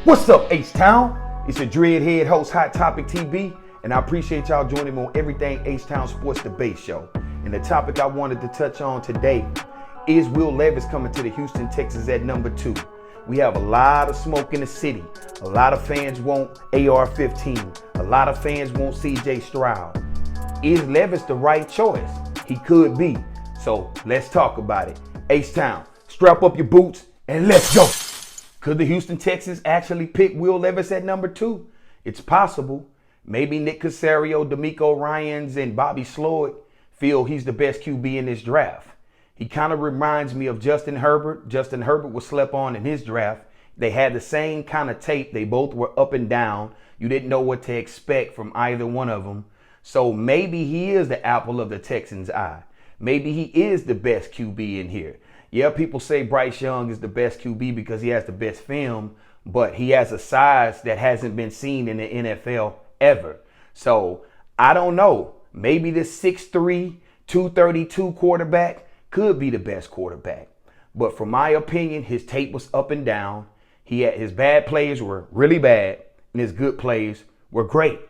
What's up, H-Town? It's your Dreadhead host, Hot Topic TV, and I appreciate y'all joining me on Everything H-Town Sports Debate Show. And the topic I wanted to touch on today is Will Levis coming to the Houston Texans at number 2. We have a lot of smoke in the city. A lot of fans want AR-15. A lot of fans want CJ Stroud. Is Levis the right choice? He could be. So let's talk about it. H-Town, strap up your boots and let's go. Could the Houston Texans actually pick Will Levis at number 2? It's possible. Maybe Nick Caserio, D'Amico Ryans, and Bobby Sloyd feel he's the best QB in this draft. He kind of reminds me of Justin Herbert. Justin Herbert was slept on in his draft. They had the same kind of tape. They both were up and down. You didn't know what to expect from either one of them. So maybe he is the apple of the Texans' eye. Maybe he is the best QB in here. Yeah, people say Bryce Young is the best QB because he has the best film, but he has a size that hasn't been seen in the NFL ever. So I don't know. Maybe this 6'3", 232 quarterback could be the best quarterback. But from my opinion, his tape was up and down. His bad plays were really bad, and his good plays were great.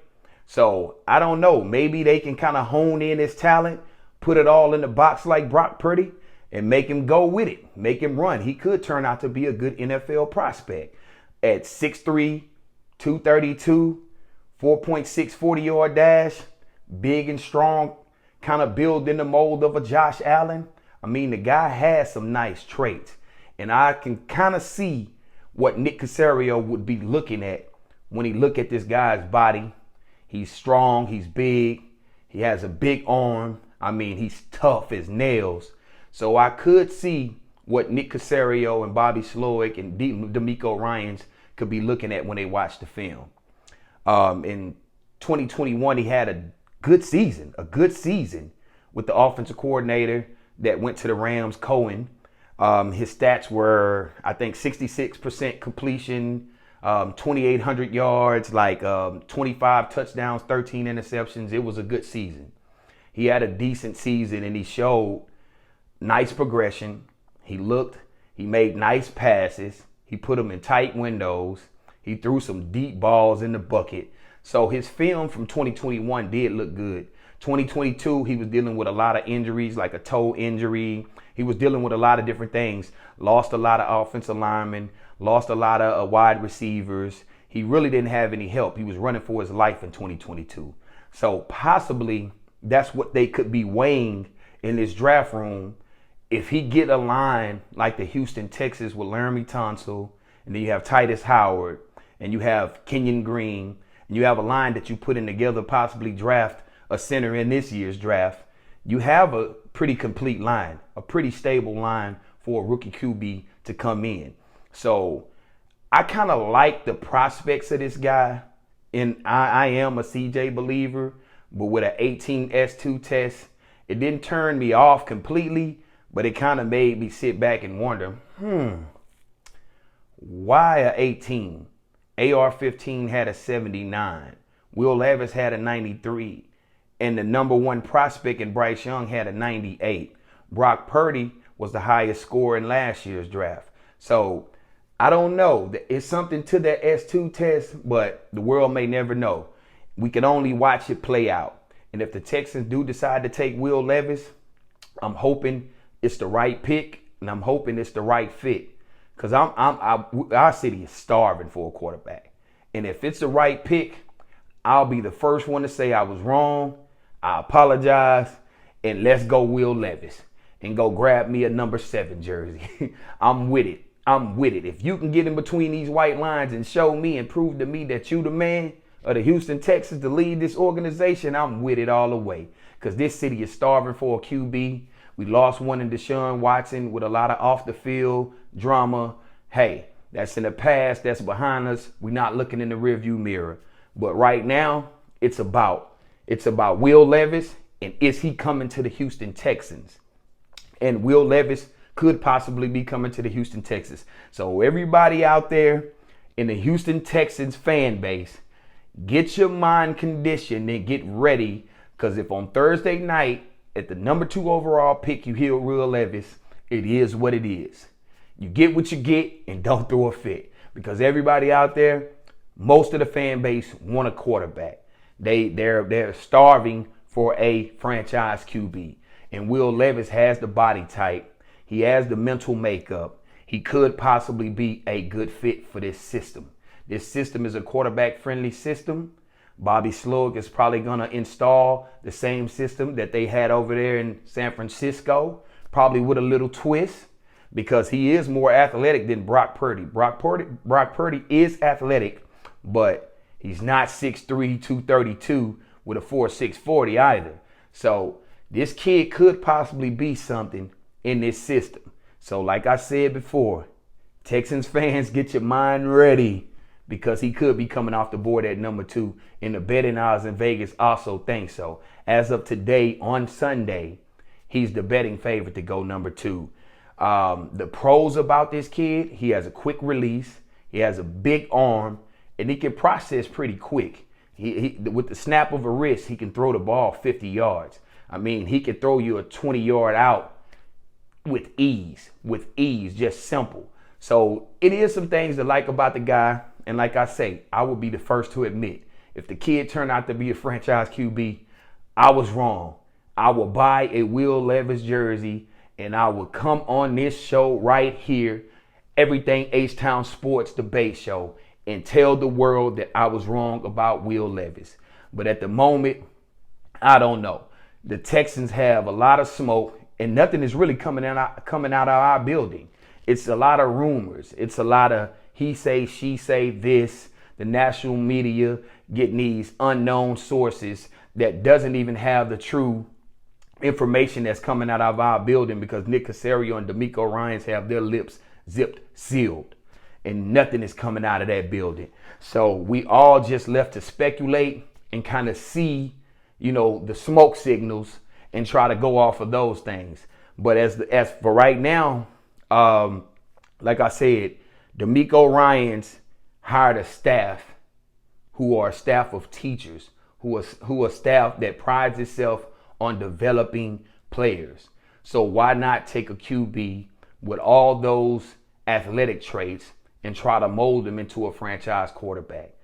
So I don't know. Maybe they can kind of hone in his talent, put it all in the box like Brock Purdy, and make him go with it, make him run. He could turn out to be a good NFL prospect. At 6'3", 232, 4.6 40-yard dash, big and strong, kind of built in the mold of a Josh Allen. I mean, the guy has some nice traits. And I can kind of see what Nick Caserio would be looking at when he look at this guy's body. He's strong, he's big, he has a big arm. I mean, he's tough as nails. So I could see what Nick Caserio and Bobby Sloyd and D'Amico Ryans could be looking at when they watch the film. In 2021, he had a good season with the offensive coordinator that went to the Rams, Cohen. His stats were, I think, 66% completion, 2,800 yards, 25 touchdowns, 13 interceptions. It was a good season. He had a decent season, and he showed nice progression. He made nice passes. He put them in tight windows. He threw some deep balls in the bucket. So his film from 2021 did look good. 2022, he was dealing with a lot of injuries, like a toe injury. He was dealing with a lot of different things. Lost a lot of offensive linemen, lost a lot of wide receivers. He really didn't have any help. He was running for his life in 2022. So possibly that's what they could be weighing in this draft room. If he get a line like the Houston Texans with Laramie Tunsil, and then you have Titus Howard, and you have Kenyon Green, and you have a line that you put in together, possibly draft a center in this year's draft, you have a pretty complete line, a pretty stable line for a rookie QB to come in. So I kind of like the prospects of this guy, and I am a CJ believer, but with an 18 S2 test, it didn't turn me off completely, but it kind of made me sit back and wonder, why a 18? AR-15 had a 79. Will Levis had a 93. And the number 1 prospect in Bryce Young had a 98. Brock Purdy was the highest scorer in last year's draft. So I don't know. It's something to that S2 test, but the world may never know. We can only watch it play out. And if the Texans do decide to take Will Levis, I'm hoping it's the right pick, and I'm hoping it's the right fit. Because our city is starving for a quarterback. And if it's the right pick, I'll be the first one to say I was wrong. I apologize. And let's go Will Levis. And go grab me a number 7 jersey. I'm with it. If you can get in between these white lines and show me and prove to me that you the man of the Houston Texans to lead this organization, I'm with it all the way. Because this city is starving for a QB. We lost one in Deshaun Watson with a lot of off the field drama. Hey, that's in the past. That's behind us. We're not looking in the rearview mirror. But right now, it's about Will Levis, and is he coming to the Houston Texans? And Will Levis could possibly be coming to the Houston Texans. So everybody out there in the Houston Texans fan base, get your mind conditioned and get ready. Because if on Thursday night, at the number 2 overall pick, you hear Will Levis, it is what it is. You get what you get and don't throw a fit. because everybody out there, most of the fan base want a quarterback. They're starving for a franchise QB. And Will Levis has the body type. He has the mental makeup. He could possibly be a good fit for this system. This system is a quarterback-friendly system. Bobby Slowick is probably going to install the same system that they had over there in San Francisco, probably with a little twist, because he is more athletic than Brock Purdy. Brock Purdy is athletic, but he's not 6'3", 232 with a 4.6 40 either. So this kid could possibly be something in this system. So like I said before, Texans fans, get your mind ready, because he could be coming off the board at number 2. And the betting odds in Vegas also think so. As of today, on Sunday, he's the betting favorite to go number 2. The pros about this kid, he has a quick release, he has a big arm, and he can process pretty quick. He with the snap of a wrist, he can throw the ball 50 yards. I mean, he can throw you a 20-yard out with ease, just simple. So it is some things to like about the guy. And like I say, I would be the first to admit, if the kid turned out to be a franchise QB, I was wrong. I will buy a Will Levis jersey, and I will come on this show right here, Everything H-Town Sports Debate Show, and tell the world that I was wrong about Will Levis. But at the moment, I don't know. The Texans have a lot of smoke, and nothing is really coming out of our building. It's a lot of rumors. It's a lot of he say, she say, this. The national media getting these unknown sources that doesn't even have the true information that's coming out of our building, because Nick Caserio and D'Amico Ryans have their lips zipped, sealed, and nothing is coming out of that building. So we all just left to speculate and kind of see, the smoke signals and try to go off of those things. But as for right now, like I said, D'Amico Ryans hired a staff who are a staff of teachers, who are staff that prides itself on developing players. So why not take a QB with all those athletic traits and try to mold them into a franchise quarterback?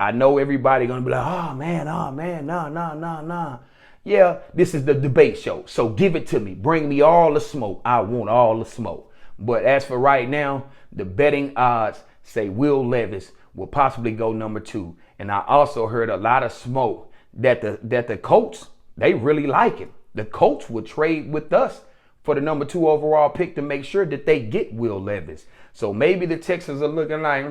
I know everybody gonna be like, oh man, nah. Yeah, this is the debate show, so give it to me. Bring me all the smoke. I want all the smoke. But as for right now, the betting odds say Will Levis will possibly go number 2. And I also heard a lot of smoke that the Colts, they really like him. The Colts would trade with us for the number 2 overall pick to make sure that they get Will Levis. So maybe the Texans are looking like,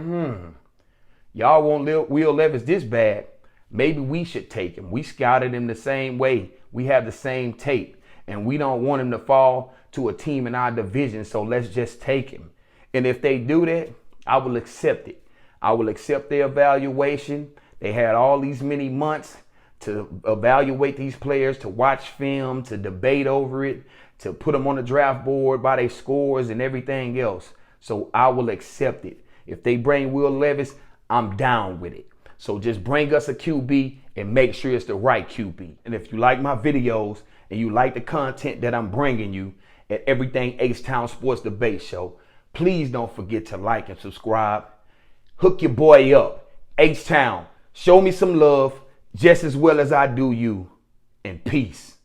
y'all want Will Levis this bad. Maybe we should take him. We scouted him the same way. We have the same tape, and we don't want him to fall to a team in our division, so let's just take him. And if they do that, I will accept it. I will accept their evaluation. They had all these many months to evaluate these players, to watch film, to debate over it, to put them on the draft board by their scores and everything else. So I will accept it. If they bring Will Levis, I'm down with it. So just bring us a QB and make sure it's the right QB. And if you like my videos and you like the content that I'm bringing you at Everything H-Town Sports Debate Show, please don't forget to like and subscribe. Hook your boy up. H-Town, show me some love just as well as I do you. And peace.